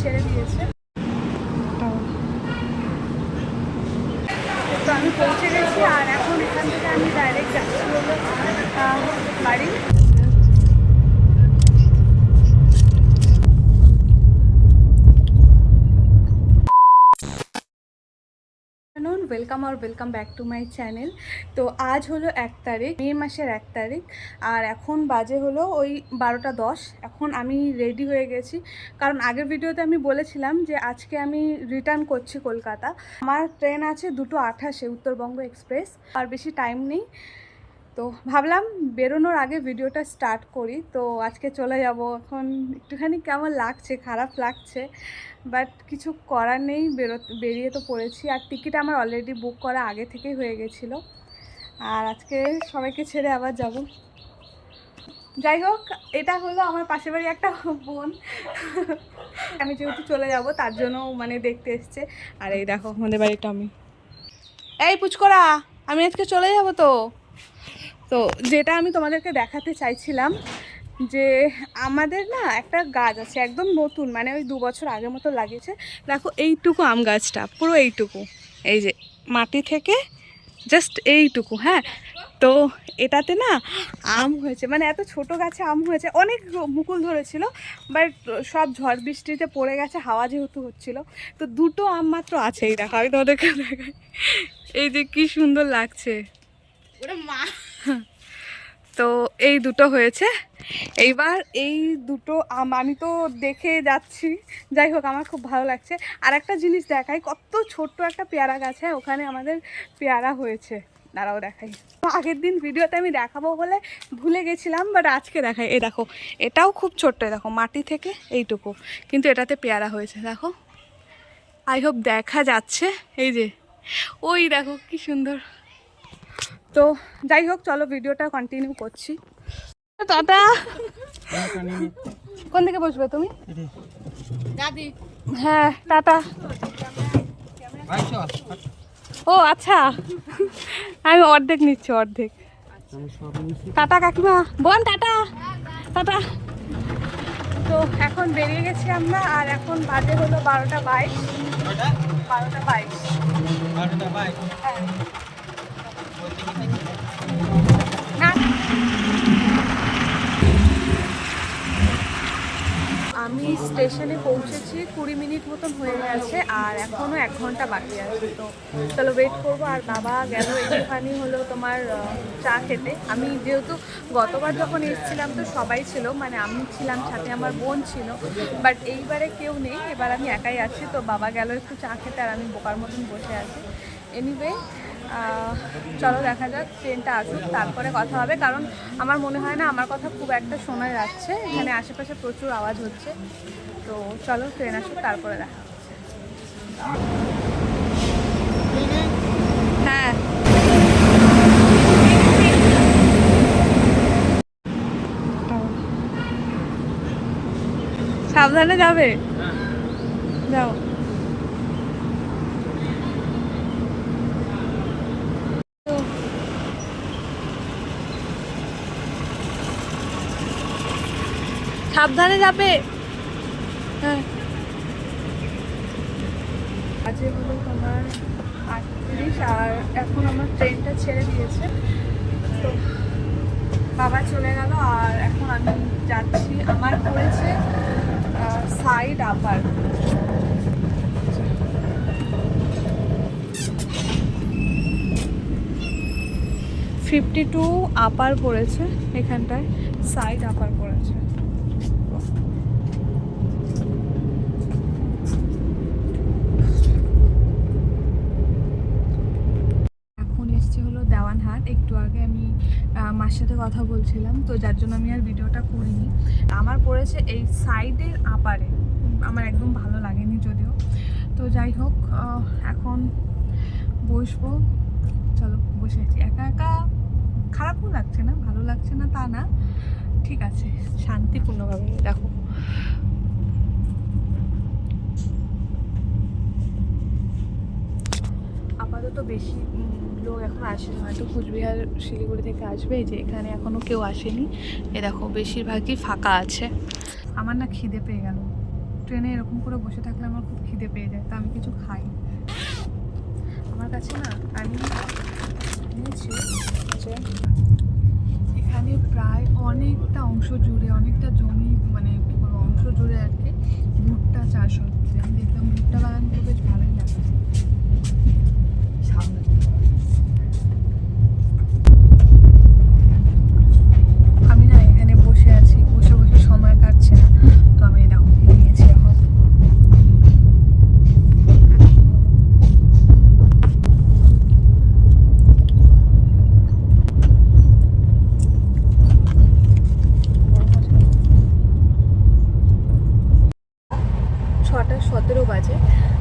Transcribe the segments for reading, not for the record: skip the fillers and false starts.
ছেড়ে দিয়েছে। তো আমি পৌঁছে গেছি আর এখন এখান থেকে আমি ডাইরেক্ট যাচ্ছি হলো বাড়ি। Welcome back to my channel. তো আজ হলো 1 তারিখ, মে মাসের 1 তারিখ, আর এখন বাজে হলো ওই 12টা 10। এখন আমি রেডি হয়ে গেছি, কারণ আগের ভিডিওতে আমি বলেছিলাম যে আজকে আমি রিটার্ন করছি কলকাতা। আমার ট্রেন আছে 2:28-এ, উত্তরবঙ্গ এক্সপ্রেস, আর বেশি টাইম নেই। তো ভাবলাম বেরোনোর আগে ভিডিওটা স্টার্ট করি। তো আজকে চলে যাব। এখন একটুখানি কেমন লাগছে, খারাপ লাগছে, বাট কিছু করার নেই, বেরিয়ে তো পড়েছি। আর টিকিট আমার অলরেডি বুক করা আগে থেকেই হয়ে গেছিলো। আর আজকে সবাইকে ছেড়ে আবার যাব। যাই হোক, এটা হলো আমার পাশের বাড়ি একটা বোন। আমি যেহেতু চলে যাব তার জন্য মানে দেখতে এসছে। আর এই দেখো আমাদের বাড়িটা। এই পুচকরা, আমি আজকে চলে যাব। তো যেটা আমি তোমাদেরকে দেখাতে চাইছিলাম যে আমাদের না একটা গাছ আছে একদম নতুন, মানে ওই 2 বছর আগের মতো লাগিয়েছে। দেখো এইটুকু আম গাছটা, পুরো এইটুকু, এই যে মাটি থেকে জাস্ট এইটুকু। হ্যাঁ, তো এটাতে না আম হয়েছে, মানে এত ছোট গাছে আম হয়েছে, অনেক মুকুল ধরেছিল, বাট সব ঝড় বৃষ্টিতে পড়ে গেছে, হাওয়া যেহেতু হচ্ছিল। তো 2টো আম মাত্র আছে। এই দেখো, আমি তোমাদেরকে দেখাই, এই যে কি সুন্দর লাগছে। তো এই 2টো হয়েছে। এইবার এই 2টো আম আমি তো দেখে যাচ্ছি। যাই হোক, আমার খুব ভালো লাগছে। আর একটা জিনিস দেখাই, কত ছোট্ট একটা পেয়ারা গাছ, হ্যাঁ ওখানে আমাদের পেয়ারা হয়েছে। দাঁড়াও দেখাই। আগের দিন ভিডিওতে আমি দেখাবো বলে ভুলে গেছিলাম, বাট আজকে দেখাই। এই দেখো, এটাও খুব ছোট্ট, দেখো মাটি থেকে এইটুকু, কিন্তু এটাতে পেয়ারা হয়েছে। দেখো, আই হোপ দেখা যাচ্ছে। এই যে ওই দেখো কি সুন্দর। তো যাই হোক, চলো ভিডিওটা কন্টিনিউ করছি। টাটা। কোন দিকে বসবে তুমি? দাদি। হ্যাঁ, টাটা। ও আচ্ছা, আমি অর্ধেক নিচ্ছি, অর্ধেক। টাটা কাকিমা, বোন টাটা। টাটা। তো এখন বেরিয়ে গেছি আমরা, আর এখন বাজে হলো 12টা 22। 12টা 22। হ্যাঁ না, আমি স্টেশনে পৌঁছেছি, 20 মিনিট মতন হয়ে গেছে, আর এখনও 1 ঘন্টা বাকি আছে। তো চলো ওয়েট করবো। আর বাবা গেল একটুখানি হলো তোমার চা খেতে। আমি যেহেতু গতবার যখন এসেছিলাম তো সবাই ছিল, মানে আমি ছিলাম, সাথে আমার বোন ছিল, বাট এইবারে কেউ নেই, এবার আমি একাই আছি। তো বাবা গেল একটু চা খেতে, আর আমি বোকার মতন বসে আছি। এনিওয়ে, চলো দেখা যাক, ট্রেনটা আসুক তারপরে কথা হবে, কারণ আমার মনে হয় না আমার কথা খুব একটা শোনা যাচ্ছে, এখানে আশেপাশে প্রচুর আওয়াজ হচ্ছে। তো চলো ট্রেন আসুক তারপরে দেখা হচ্ছে। হ্যাঁ, সাবধানে যাবে, যাও। সাবধানে যাবে। হ্যাঁ, আজকে হলো তোমার 38, আর এখন আমার ট্রেনটা ছেড়ে দিয়েছে। তো বাবা চলে গেল, আর এখন আমি যাচ্ছি। আমার পড়েছে সাইড আপার। 52 আপার পড়েছে, এখানটায় সাইড আপার পড়েছে। এখন এসছি হলো দেওয়ানহাট। একটু আগে আমি মার সাথে কথা বলছিলাম, তো যার জন্য আমি আর ভিডিওটা করিনি। আমার পড়েছে এই সাইডের আপারে, আমার একদম ভালো লাগেনি যদিও। তো যাই হোক, এখন বসবো। চলো বসে আছি একা একা, খারাপও লাগছে না, ভালো লাগছে না তা না, ঠিক আছে, শান্তিপূর্ণভাবে। দেখো আপাতত বেশি লোক এখন আসেনি, হয়তো কুচবিহার শিলিগুড়ি থেকে আসবে, এই যে এখানে এখনও কেউ আসেনি। এ দেখো বেশিরভাগই ফাঁকা আছে। আমার না খিদে পেয়ে গেল, ট্রেনে এরকম করে বসে থাকলে আমার খুব খিদে পেয়ে যায়, তো আমি কিছু খাই। আমার কাছে না আমি এনেছি যে এখানে প্রায় অনেকটা অংশ জুড়ে, অনেকটা জমি মানে কি বলবো অংশ জুড়ে আর কি ভুট্টা চাষ হচ্ছে। আমি দেখলাম ভুট্টা বাগানগুলো বেশ ভালোই লাগছে। আমি না এখানে বসে আছি, বসে বসে সময় কাটছে না, তো আমি দেখো কি নিয়েছি এখন। ছটা 17 বাজে,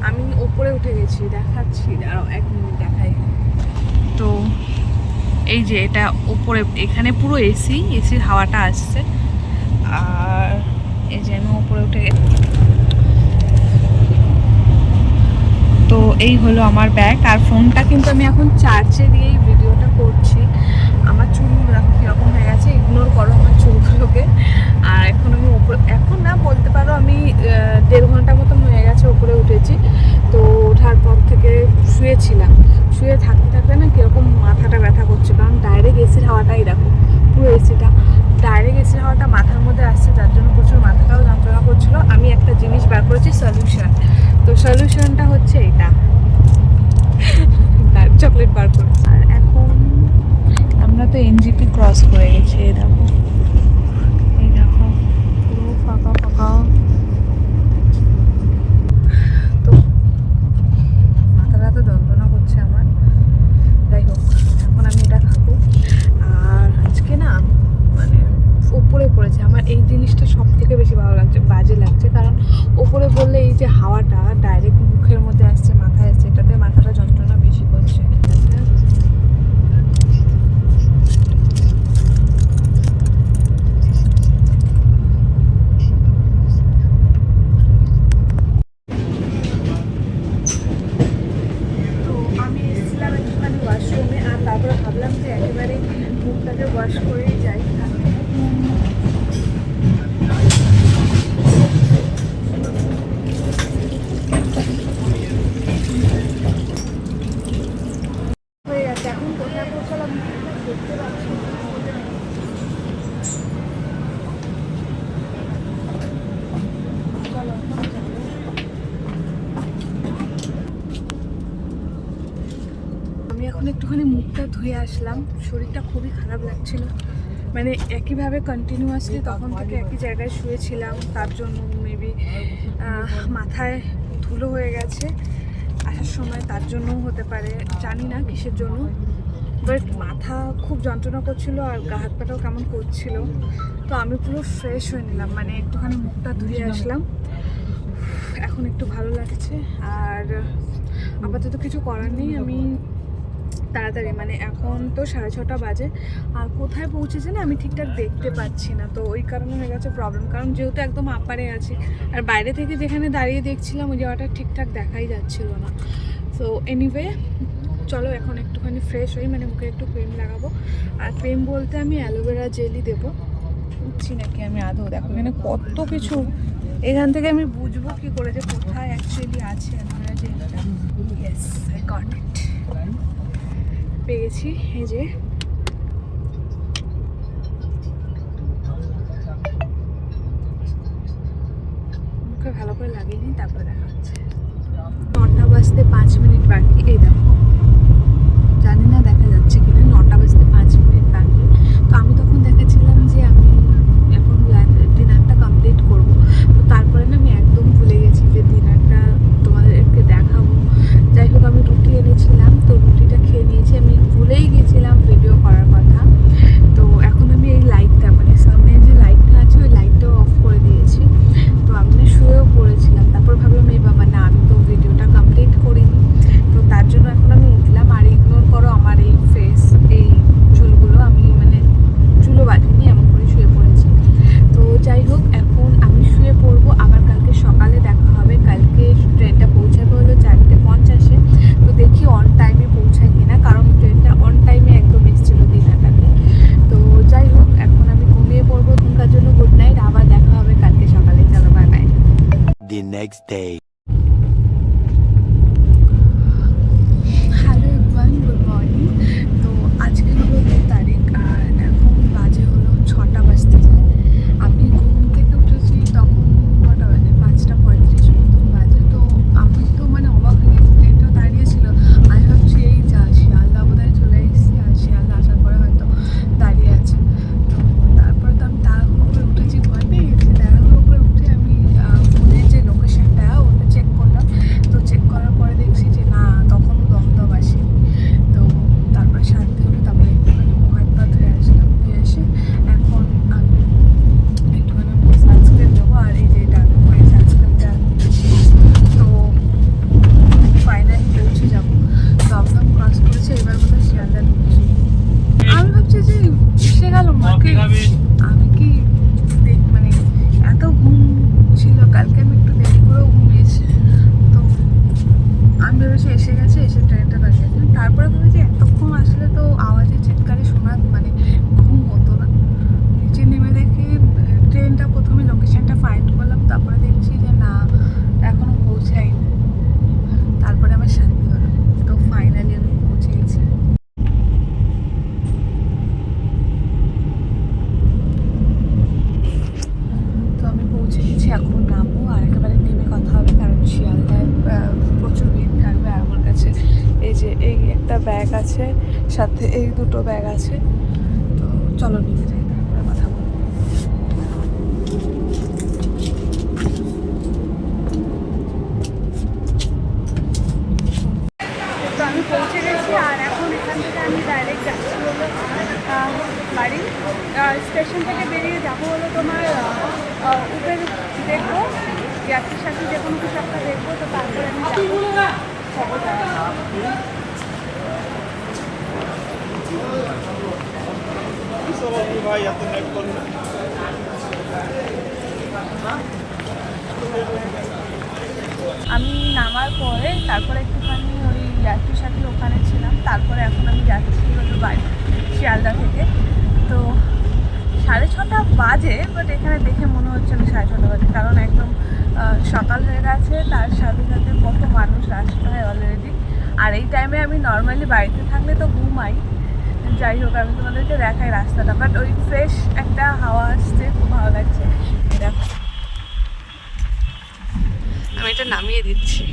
আমি ওপরে উঠে গেছি, দেখাচ্ছি, দাঁড়াও 1 মিনিট দেখাই। তো এই যে এটা ওপরে, এখানে পুরো এসির হাওয়াটা আসছে। আর এই যে আমি ওপরে উঠে গেছি। তো এই হলো আমার ব্যাগ, আর ফোনটা কিন্তু আমি এখন চার্জে দিয়েই ভিডিওটা করছি। আমার চুলগুলো দেখো কীরকম হয়ে গেছে, ইগনোর করো আমার চুলগুলোকে। আর এখন আমি ওপরে, এখন না বলতে পারো আমি 1.5 ঘন্টার মতন হয়ে গেছে ওপরে উঠেছি। তো ওঠার পর থেকে শুয়েছিলাম, শুয়ে থাকতে থাকতে না কীরকম মাথাটা ব্যথা করছে, কারণ ডাইরেক্ট এসির হাওয়াটাই দেখো, পুরো এসিটা ডাইরেক্ট এসির হাওয়াটা মাথার মধ্যে আসছে, যার জন্য প্রচুর মাথাটাও যন্ত্রণা করছিলো। আমি একটা জিনিস বার করেছি, সলিউশন। তো সলিউশনটা হচ্ছে এটা, ডার্ক চকলেট বার করেছি। আর এখন আমরা তো এনজিপি ক্রস করে গেছি, এই দেখো, এই দেখো পুরো ফাঁকা ফাঁকা। তো মাথাটা তো যন্ত্রণা করছে আমার, যাই হোক এখন আমি এটা খাবো। আর আজকে না মানে ওপরে পড়েছে, আমার এই জিনিসটা সব থেকে বেশি ভালো লাগছে, বাজে লাগছে, কারণ ওপরে বললে এই যে হাওয়াটা ডাইরেক্ট মুখের মধ্যে আসছে, মাথায় আসছে, এটাতে মাথাটা যন্ত্রণা বেশি করছে। তো আমি এসেছিলাম একটুখানি ওয়াশরুমে, আর তারপরে ভাবলাম যে একেবারে মুখটাকে ওয়াশ করেই যাই। হয়ে গেছে, এখন কোথায় পৌঁছালাম দেখতে পাচ্ছি। আমি এখন একটুখানি মুখটা ধুয়ে আসলাম, শরীরটা খুবই খারাপ লাগছিল, মানে একইভাবে কন্টিনিউয়াসলি তখন থেকে একই জায়গায় শুয়েছিলাম, তার জন্য মেবি মাথায় ধুলো হয়ে গেছে আসার সময়, তার জন্যও হতে পারে, জানি না কিসের জন্য। বাট মাথা খুব যন্ত্রণা করছিল আর গা হাত পাটাও কেমন করছিল। তো আমি পুরো ফ্রেশ হয়ে নিলাম, মানে একটুখানি মুখটা ধুয়ে আসলাম, এখন একটু ভালো লাগছে। আর আপাতত কিছু করার নেই, আমি তাড়াতাড়ি, মানে এখন তো 6:30 বাজে, আর কোথায় পৌঁছেছে না আমি ঠিকঠাক দেখতে পাচ্ছি না, তো ওই কারণে হয়ে গেছে প্রবলেম, কারণ যেহেতু একদম আপারে আছি, আর বাইরে থেকে যেখানে দাঁড়িয়ে দেখছিলাম ওই জায়গাটা ঠিকঠাক দেখাই যাচ্ছিল না। সো এনিওয়ে চলো এখন একটুখানি ফ্রেশ হই, মানে মুখে একটু ক্রিম লাগাবো। আর ক্রিম বলতে আমি অ্যালোভেরা জেলই দেবো, বুঝছি নাকি আমি আদৌ, দেখো এখানে কত কিছু, এখান থেকে আমি বুঝবো কি করে যে কোথায় অ্যাকচুয়ালি আছে অ্যালোভেরা জেলটা। ইয়েস, আই গট ইট, পেয়েছি। এই যে মুখে ভালো করে লাগিয়ে নিই, তারপরে দেখা হচ্ছে। 9টা বাজতে 5 মিনিট বাকি, এই দেখো, জানি না দেখা যাচ্ছে কিনা, 9টা বাজতে 5 মিনিট বাকি। তো আমি তখন দেখাচ্ছিলাম যে আমি এখন ডিনারটা কমপ্লিট করব, তো তারপরে না আমি একদম ভুলে গেছি যে ডিনারটা তোমাদেরকে দেখাবো। যাই হোক আমি রুটি এনেছিলাম, তো রুটিটা খেয়ে নিয়েছি, আমি ভুলেই গেছিলাম ভিডিও করার কথা। তো এখন আমি এই লাইটটা, মানে সামনে যে লাইটটা আছে ওই লাইটটাও অফ করে দিয়েছি। তো আমি না শুয়েও পড়েছিলাম, তারপর ভাবলাম এই বাবা না, আমি তো ভিডিওটা কমপ্লিট করিনি, তো তার জন্য এখন আমি উঠলাম। আর ইগনোর করো আমার এই ফেস, এই চুলগুলো, আমি মানে চুল the next day. Hello everyone, good morning. তো আজকে হলো 2 তারিখ আর এখন বাজে হলো 6টা বাজতে যায়। আমি ঘুম থেকে উঠেছি তখন কটা বাজে, 5টা 35 মতন বাজে। তো আমি তো মানে অবাক হয়ে গেছি, ট্রেনটা দাঁড়িয়েছিল। আমি ভাবছি এই যা শিয়ালদা বোধহয় চলে এসেছি, আর শিয়ালদা আসার পরে হয়তো দাঁড়িয়ে আছে। তো তারপরে তো আমি তাড়াহুড়ো করে উঠেছি, ভয় পেয়ে গেছি। তাড়াহুড়ো করে উঠে আমি ফোনের যে লোকেশনটা ওটা চেক করলাম। তো চেক করার পরে দেখছি যে না, তখনও দমদম আসেনি। তো তারপরে শান্তি হলো, তারপরে একটুখানি মুখ হাত পা ধুয়ে আসলাম। ধুয়ে এসে এখন আমি একটুখানি সানস্ক্রিন দেবো, আর এই যে ডান করে সানস্ক্রিনটা নিয়েছি। তো ফাইনালি পৌঁছে যাবো। দমদম ক্রস করেছে, এবার বোধহয় শিয়ালদা ঢুকছি। আমি ভাবছি যে এসে গেল মার্কেট। আমি কি মানে এত ঘুম ছিল কালকে, আমি একটু দেরি করেও ঘুমিয়েছি। তো আমি ভেবেছি এসে গেছে, এসে ট্রেনটা দাঁড়িয়ে আছে। তারপরে ভেবেছি এতক্ষণ আসলে তো আওয়াজে চিৎকারে শোনা মানে ঘুম হতো না। নিচে নেমে দেখি ট্রেনটা প্রথমে লোকেশনটা ফাইন্ড করলাম, তারপরে দেখছি যে না, এখনও পৌঁছায়নি। তারপরে আমার শান্তি হলো। তো ফাইনালি আমি পৌঁছে গেছি। তো আমি পৌঁছে গেছি, এখন নামবো আর একেবারে নেমে কথা হবে, কারণ শিয়ালদায় প্রচুর ভিড় থাকবে। আর আমার কাছে এই যে এই একটা ব্যাগ আছে, সাথে এই দুটো ব্যাগ আছে। তো চলো নিয়ে যাই, তারপরে কথা বলবো। তো আমি পৌঁছে গেছি, আর এখন এখান থেকে আমি ডাইরেক্ট যাচ্ছি হলো বাড়ি। স্টেশন থেকে বেরিয়ে যাবো হলো তোমার উবের দেখবো, যাত্রীর সাথে যে কোনো কিছু একটা দেখবো। তো তারপরে আমি আমি নামার পরে তারপরে একটুখানি ওই যাত্রীর সাথে ওখানে ছিলাম। তারপরে এখন আমি যাচ্ছি হলো বাড়ি শিয়ালদা থেকে। তো 6:30 বাজে, বাট এখানে দেখে মনে হচ্ছে না 6:30 বাজে, কারণ একদম সকাল হয়ে গেছে। তার সাথে সাথে কত মানুষ রাস্তায় অলরেডি। আর এই টাইমে আমি নর্মালি বাড়িতে থাকলে তো ঘুমাই। যাই হোক, আমি তোমাদেরকে দেখাই রাস্তাটা, বাট ওই ফ্রেশ একটা হাওয়া আসছে, খুব ভালো লাগছে। দেখো, আমি এটা নামিয়ে দিচ্ছি।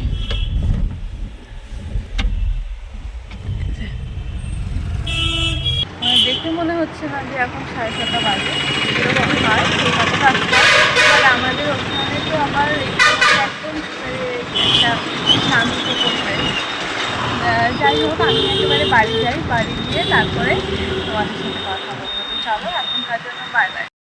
দেখে মনে হচ্ছে না যে এখন 6:30 বাজে, এরকম হয় কলকাতা আসতে। বাট আমাদের ওখানে তো আমার একদম একটা শান্ত পরিবেশ। যাই হোক, আমি একেবারে বাড়ি যাই, বাড়ি গিয়ে তারপরে তোমাদের সাথে কথা বলবো। তো চলো, এখনকার জন্য বাই বাই।